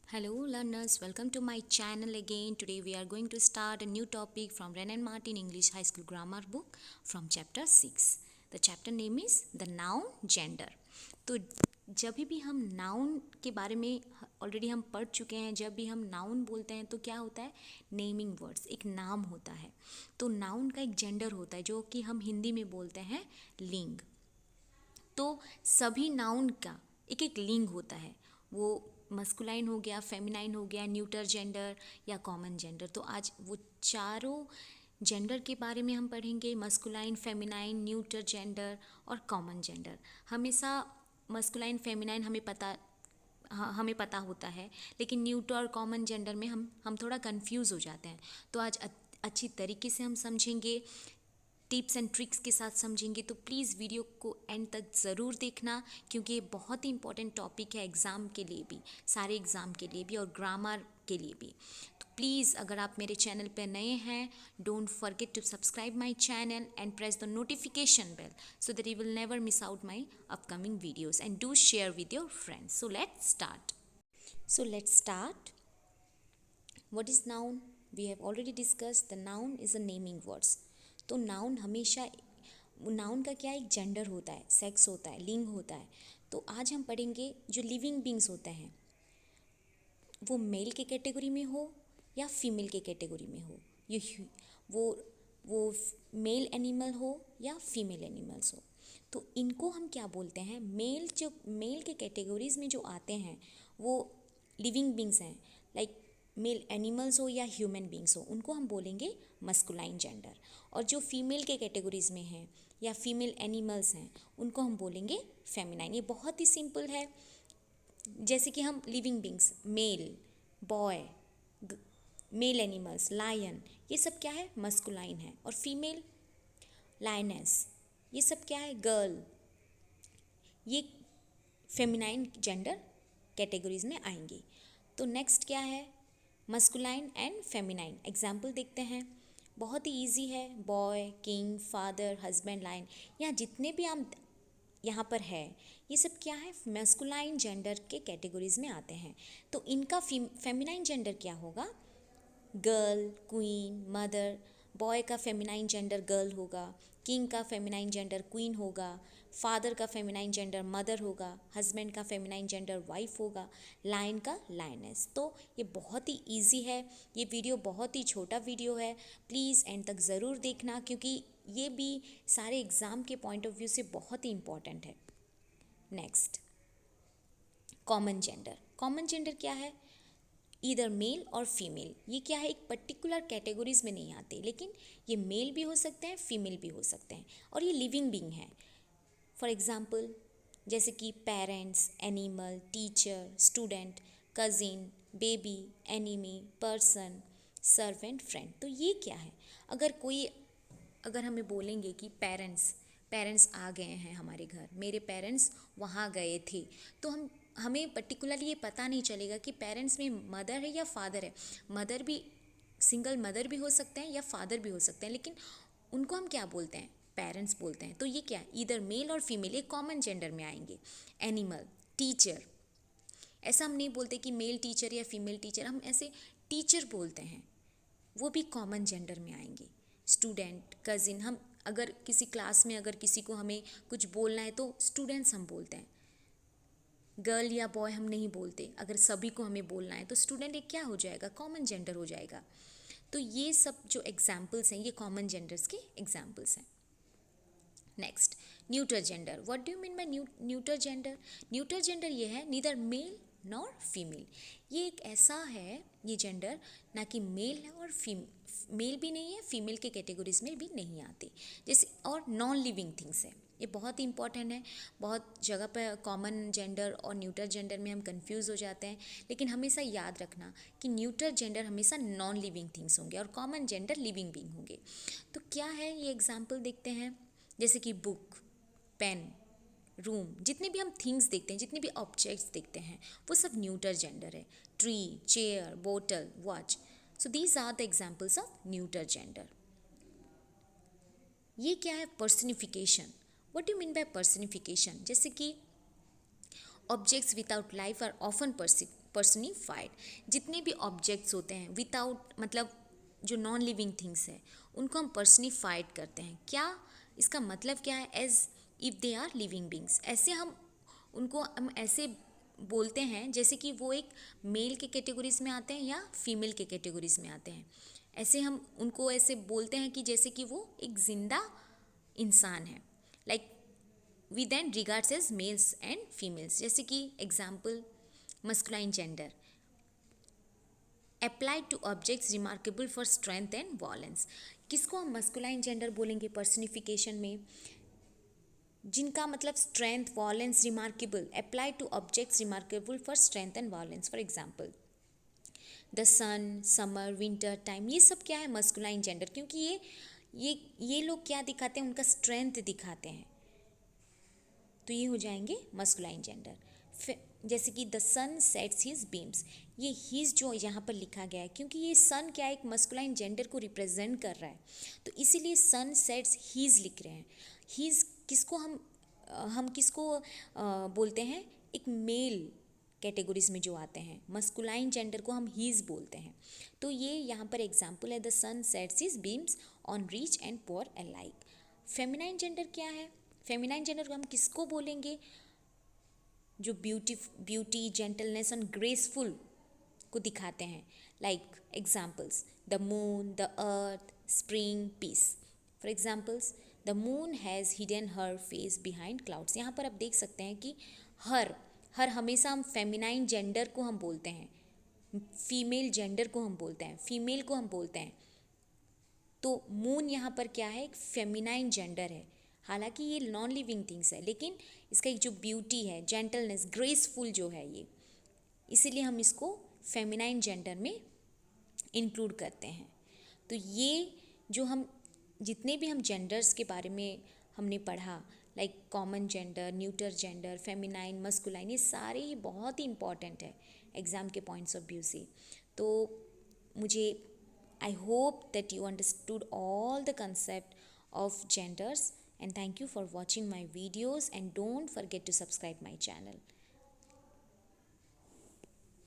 Hello learners, welcome to my channel again. Today we are going to start a new topic from Ren and Martin English High School Grammar book from chapter 6. The chapter name is The Noun Gender. तो जब भी हम noun के बारे में already हम पढ़ चुके हैं, जब भी हम नाउन बोलते हैं तो क्या होता है, नेमिंग वर्ड्स, एक नाम होता है. तो नाउन का एक जेंडर होता है जो कि हम हिंदी में बोलते हैं लिंग. तो सभी नाउन का एक एक लिंग होता है. वो मस्कुलाइन हो गया, फेमिनाइन हो गया, न्यूटर जेंडर या कॉमन जेंडर. तो आज वो चारों जेंडर के बारे में हम पढ़ेंगे. मस्कुलाइन, फेमिनाइन, न्यूटर जेंडर और कॉमन जेंडर. हमेशा मस्कुलाइन फेमिनाइन हमें पता होता है, लेकिन न्यूटर और कॉमन जेंडर में हम थोड़ा कंफ्यूज हो जाते हैं. तो आज अच्छी तरीके से हम समझेंगे, टिप्स एंड ट्रिक्स के साथ समझेंगे. तो प्लीज़ वीडियो को एंड तक ज़रूर देखना, क्योंकि ये बहुत ही इंपॉर्टेंट टॉपिक है एग्ज़ाम के लिए भी, सारे एग्ज़ाम के लिए भी और ग्रामर के लिए भी. तो प्लीज़ अगर आप मेरे चैनल पर नए हैं, don't forget to subscribe my channel and press the notification bell so that you will never miss out my upcoming videos and do share with your friends. So let's start. What is noun? We have already discussed the noun is a naming words. तो noun हमेशा, noun का क्या, एक gender होता है, sex होता है, लिंग होता है. तो आज हम पढ़ेंगे जो लिविंग बींग्स होते हैं, वो मेल के कैटेगरी में हो या फीमेल के कैटेगरी में हो, ये वो वो मेल एनिमल हो या फीमेल एनिमल्स हो. तो इनको हम क्या बोलते हैं, मेल के कैटेगरीज में जो आते हैं वो लिविंग बींग्स हैं. लाइक मेल एनिमल्स हो या ह्यूमन बींग्स हो, उनको हम बोलेंगे मस्कुलाइन जेंडर. और जो फीमेल के कैटेगरीज में हैं या फीमेल एनिमल्स हैं, उनको हम बोलेंगे फेमिनाइन. ये बहुत ही सिंपल है. जैसे कि हम living beings, male, boy, male animals, lion, ये सब क्या है, मस्कुलाइन है. और फीमेल, लायनेस, ये सब क्या है, गर्ल, ये फेमिनाइन जेंडर कैटेगरीज में आएंगी. तो नेक्स्ट क्या है, मस्कुलाइन एंड फेमिनाइन. एग्जाम्पल देखते हैं, बहुत ही ईजी है. Boy, king, father, husband, lion, यहाँ जितने भी आप यहाँ पर है, ये सब क्या है, मस्कुलाइन जेंडर के कैटेगरीज में आते हैं. तो इनका फेमिनाइन जेंडर क्या होगा, गर्ल, क्वीन, मदर. बॉय का फेमिनाइन जेंडर गर्ल होगा, किंग का फेमिनाइन जेंडर क्वीन होगा, फादर का फेमिनाइन जेंडर मदर होगा, हस्बैंड का फेमिनाइन जेंडर वाइफ होगा, लायन का लायनेस. तो ये बहुत ही इजी है. ये वीडियो बहुत ही छोटा वीडियो है, प्लीज़ एंड तक ज़रूर देखना, क्योंकि ये भी सारे एग्ज़ाम के पॉइंट ऑफ व्यू से बहुत ही इम्पॉर्टेंट है. Next, common gender. Common gender क्या है, ईदर मेल और फीमेल. ये क्या है, एक पर्टिकुलर कैटेगरीज में नहीं आते, लेकिन ये मेल भी हो सकते हैं, फीमेल भी हो सकते हैं, और ये लिविंग बींग है. फॉर एग्जाम्पल, जैसे कि parents, animal, teacher, student, cousin, baby, enemy, person, servant, friend. तो ये क्या है, अगर हमें बोलेंगे कि पेरेंट्स पेरेंट्स आ गए हैं हमारे घर, मेरे पेरेंट्स वहाँ गए थे, तो हमें पर्टिकुलरली ये पता नहीं चलेगा कि पेरेंट्स में मदर है या फादर है. मदर भी, सिंगल मदर भी हो सकते हैं या फादर भी हो सकते हैं, लेकिन उनको हम क्या बोलते हैं, पेरेंट्स बोलते हैं. तो ये क्या, इधर मेल और फीमेल, ये कॉमन जेंडर में आएंगे. एनिमल, टीचर, ऐसा हम नहीं बोलते कि मेल टीचर या फीमेल टीचर, हम ऐसे टीचर बोलते हैं, वो भी कॉमन जेंडर में आएंगे. स्टूडेंट, कज़िन, हम अगर किसी क्लास में अगर किसी को हमें कुछ बोलना है तो स्टूडेंट्स हम बोलते हैं, गर्ल या बॉय हम नहीं बोलते. अगर सभी को हमें बोलना है तो स्टूडेंट एक क्या हो जाएगा, कॉमन जेंडर हो जाएगा. तो ये सब जो एग्जाम्पल्स हैं, ये कॉमन जेंडर्स के एग्जाम्पल्स हैं. Next, neuter gender. What do you mean bye neuter gender. Neuter gender ये है, नीदर मेल नॉर फीमेल. ये एक ऐसा है, ये जेंडर ना कि मेल है और मेल भी नहीं है, फीमेल के कैटेगरीज में भी नहीं आते. जैसे, और नॉन लिविंग थिंग्स है, ये बहुत ही इंपॉर्टेंट है. बहुत जगह पर कॉमन जेंडर और न्यूटर जेंडर में हम कंफ्यूज हो जाते हैं, लेकिन हमेशा याद रखना कि न्यूटर जेंडर हमेशा नॉन लिविंग थिंग्स होंगे और कॉमन जेंडर लिविंग बीइंग होंगे. तो क्या है, ये एग्जाम्पल देखते हैं. जैसे कि बुक, पेन, रूम, जितने भी हम थिंग्स देखते हैं, जितने भी ऑब्जेक्ट्स देखते हैं, वो सब न्यूटर जेंडर है. ट्री, चेयर, बोतल, watch. So these are the examples of neuter gender. ये क्या है, personification. What you mean by personification. जैसे कि objects without life are often personified. जितने भी ऑब्जेक्ट्स होते हैं विदाउट मतलब जो नॉन लिविंग थिंग्स है उनको हम पर्सनिफाइड करते हैं। क्या इसका मतलब क्या है? As if they are living beings. ऐसे हम ऐसे बोलते हैं जैसे कि वो एक मेल के कैटेगरीज में आते हैं या फीमेल के कैटेगरीज में आते हैं। ऐसे हम उनको ऐसे बोलते हैं कि जैसे कि वो एक जिंदा इंसान है। Like we then regards as males and females. जैसे कि example masculine gender applied to objects remarkable for strength and violence. किसको हम मस्कुलाइन जेंडर बोलेंगे पर्सनिफिकेशन में? जिनका मतलब strength violence remarkable, applied to objects remarkable for strength and violence. For example the sun, summer, winter time, ये सब क्या है? Masculine gender. क्योंकि ये लोग क्या दिखाते हैं? उनका स्ट्रेंथ दिखाते हैं, तो ये हो जाएंगे मस्कुलाइन जेंडर। जैसे कि the sun sets his beams, ये हिज जो यहाँ पर लिखा गया है क्योंकि ये सन क्या है? एक मस्कुलाइन जेंडर को रिप्रेजेंट कर रहा है, तो इसीलिए सन सेट्स हिज लिख रहे हैं। हिज किसको हम किसको बोलते हैं? एक मेल कैटेगरीज में जो आते हैं, मस्कुलाइन जेंडर को हम हीज बोलते हैं। तो ये यहाँ पर एग्जाम्पल है the sun sets his beams on rich and poor alike. Feminine gender क्या है? फेमिनाइन जेंडर को हम किसको बोलेंगे? जो ब्यूटी जेंटलनेस एंड ग्रेसफुल को दिखाते हैं। Like examples the moon, the earth, spring, peace. For examples the moon has hidden her face behind clouds. यहाँ पर आप देख सकते हैं कि हर हर हमेशा हम फेमिनाइन जेंडर को हम बोलते हैं, फीमेल जेंडर को हम बोलते हैं, फीमेल को हम बोलते हैं। तो मून यहाँ पर क्या है? एक फेमिनाइन जेंडर है। हालांकि ये नॉन लिविंग थिंग्स है, लेकिन इसका एक जो ब्यूटी है, जेंटलनेस, ग्रेसफुल जो है ये, इसीलिए हम इसको फेमिनाइन जेंडर में इंक्लूड करते हैं। तो ये जो हम जितने भी हम जेंडर्स के बारे में हमने पढ़ा, like common gender, neuter gender, feminine, masculine, ये सारे ही बहुत ही इंपॉर्टेंट है एग्ज़ाम के पॉइंट्स ऑफ व्यू से। तो मुझे I hope that you understood all the concept of genders, and thank you for watching my videos, and don't forget to subscribe my channel.